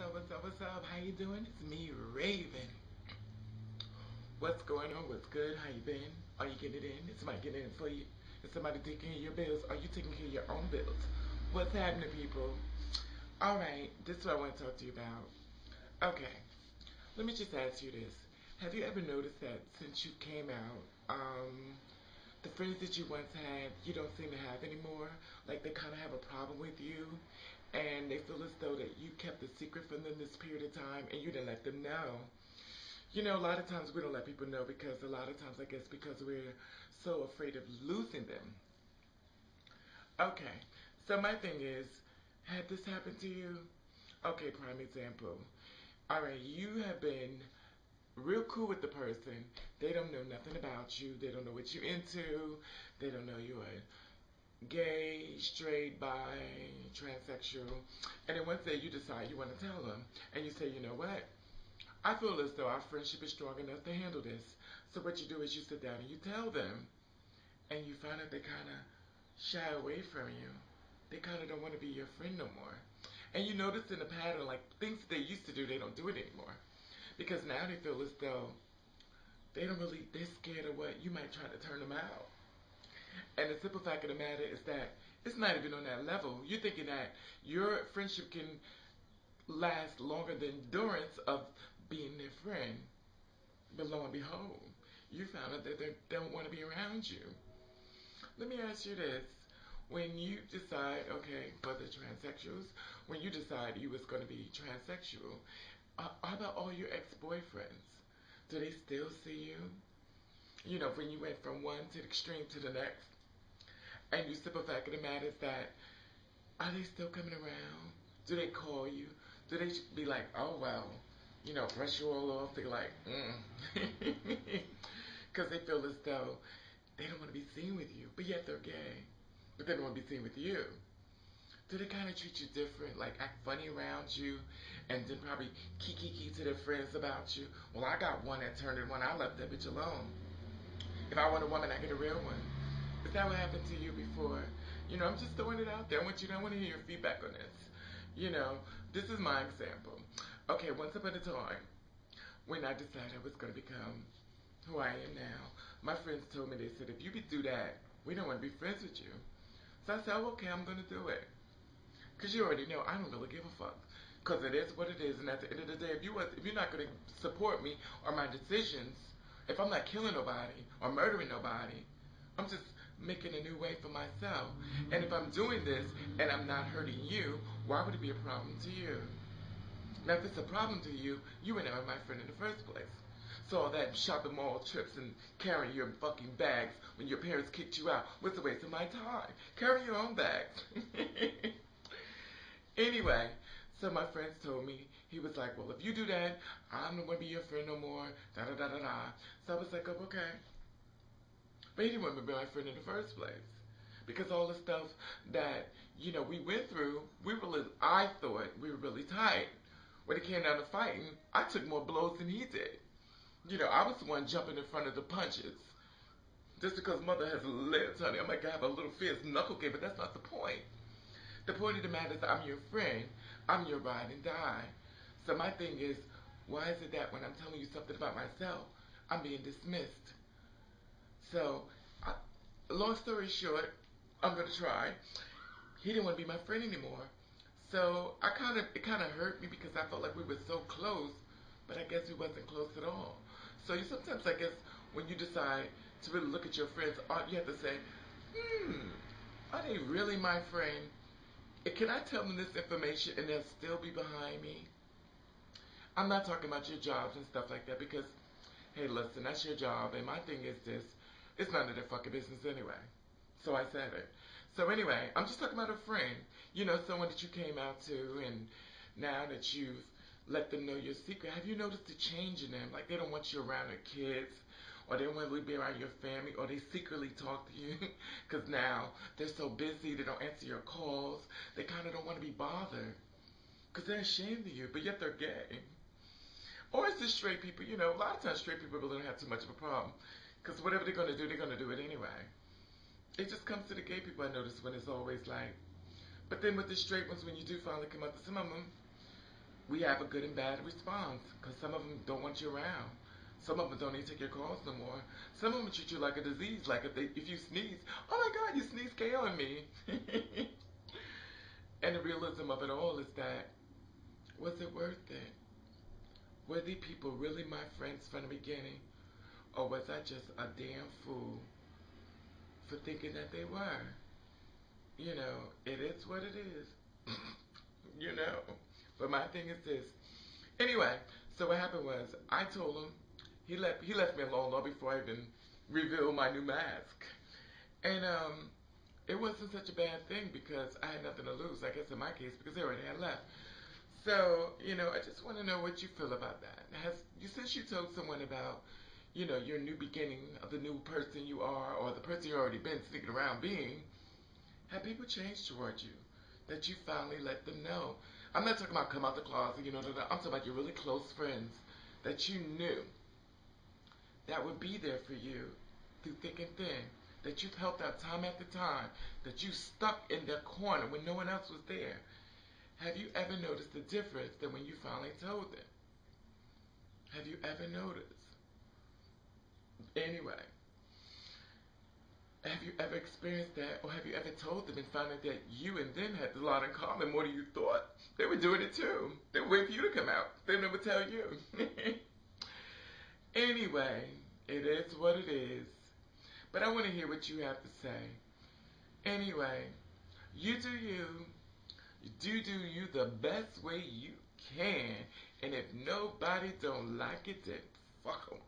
What's up? How you doing? It's me, Raven. What's going on? What's good? How you been? Are you getting it in? Is somebody getting it in for you? Is somebody taking care of your bills? Are you taking care of your own bills? What's happening, people? Alright, this is what I want to talk to you about. Okay, let me just ask you this. Have you ever noticed that since you came out, the friends that you once had, you don't seem to have anymore? Like they kind of have a problem with you, and they feel as though that you kept the secret from them this period of time, and you didn't let them know. You know, a lot of times we don't let people know because a lot of times, I guess, because we're so afraid of losing them. Okay, so my thing is, had this happened to you? Okay, prime example. All right, you have been real cool with the person. They don't know nothing about you. They don't know what you're into. They don't know you're gay, straight, bi, transsexual. And then one day you decide you want to tell them. And you say, you know what? I feel as though our friendship is strong enough to handle this. So what you do is you sit down and you tell them. And you find out they kind of shy away from you. They kind of don't want to be your friend no more. And you notice in the pattern, like things that they used to do, they don't do it anymore. Because now they feel as though they're scared of what you might try to turn them out. And the simple fact of the matter is that it's not even on that level. You're thinking that your friendship can last longer than endurance of being their friend. But lo and behold, you found out that they don't want to be around you. Let me ask you this. When you decide, okay, for the transsexuals, when you decide you was going to be transsexual, how about all your ex-boyfriends? Do they still see you? You know, when you went from one to the extreme to the next, and you simple fact of the matter is that, are they still coming around? Do they call you? Do they be like, oh well, you know, brush you all off? They're like, because they feel as though they don't want to be seen with you, but yet they're gay, but they don't want to be seen with you. Do they kind of treat you different, like act funny around you, and then probably kiki to their friends about you? Well, I got one that turned in one. I left that bitch alone. If I want a woman, I get a real one. Is that what happened to you before? You know, I'm just throwing it out there. I want to hear your feedback on this. You know, this is my example. Okay, once upon a time, when I decided I was going to become who I am now, my friends told me, they said, if you could do that, we don't want to be friends with you. So I said, oh, okay, I'm going to do it. Because you already know I don't really give a fuck. Because it is what it is. And at the end of the day, if you're not going to support me or my decisions, if I'm not killing nobody or murdering nobody, I'm just making a new way for myself. And if I'm doing this and I'm not hurting you, why would it be a problem to you? Now, if it's a problem to you, you were never my friend in the first place. So all that shopping mall trips and carrying your fucking bags when your parents kicked you out was a waste of my time. Carry your own bags. Anyway, so my friends told me, he was like, well, if you do that, I'm not going to be your friend no more, da da da da da. So I was like, oh, okay. But he didn't want to be my friend in the first place. Because all the stuff that, you know, we went through, I thought we were really tight. When it came down to fighting, I took more blows than he did. You know, I was the one jumping in front of the punches. Just because mother has lips, honey, I might have a little fierce knuckle game, but that's not the point. The point of the matter is I'm your friend. I'm your ride and die. So my thing is, why is it that when I'm telling you something about myself, I'm being dismissed? So, long story short, I'm going to try. He didn't want to be my friend anymore. So it kind of hurt me because I felt like we were so close, but I guess we wasn't close at all. So sometimes I guess when you decide to really look at your friends, you have to say, are they really my friend? Can I tell them this information and they'll still be behind me? I'm not talking about your jobs and stuff like that because, hey, listen, that's your job. And my thing is this, it's none of their fucking business anyway. So I said it. So anyway, I'm just talking about a friend. You know, someone that you came out to, and now that you've let them know your secret, have you noticed the change in them? Like they don't want you around their kids, or they don't want to be around your family, or they secretly talk to you because now they're so busy they don't answer your calls. They kind of don't want to be bothered because they're ashamed of you, but yet they're gay. Or it's just straight people. You know, a lot of times straight people really don't have too much of a problem because whatever they're going to do, they're going to do it anyway. It just comes to the gay people, I notice, when it's always like, but then with the straight ones, when you do finally come out to some of them, we have a good and bad response because some of them don't want you around. Some of them don't even take your calls no more. Some of them treat you like a disease, like if you sneeze, oh my God, you sneeze K on me. And the realism of it all is that, was it worth it? Were these people really my friends from the beginning? Or was I just a damn fool for thinking that they were? You know, it is what it is. You know. But my thing is this. Anyway, so what happened was I told him he left me alone long before I even revealed my new mask. And it wasn't such a bad thing because I had nothing to lose, I guess in my case, because they already had left. So, I just want to know what you feel about that. Since you told someone about, your new beginning of the new person you are or the person you already been sticking around being, have people changed toward you? That you finally let them know? I'm not talking about come out the closet, I'm talking about your really close friends that you knew that would be there for you through thick and thin, that you've helped out time after time, that you stuck in their corner when no one else was there. Have you ever noticed the difference than when you finally told them? Have you ever noticed? Anyway, have you ever experienced that, or have you ever told them and found out that you and them had a lot in common more than you thought? They were doing it too. They were waiting for you to come out. They never tell you. Anyway, it is what it is. But I want to hear what you have to say. Anyway, you do you. You do you the best way you can. And if nobody don't like it, then fuck 'em.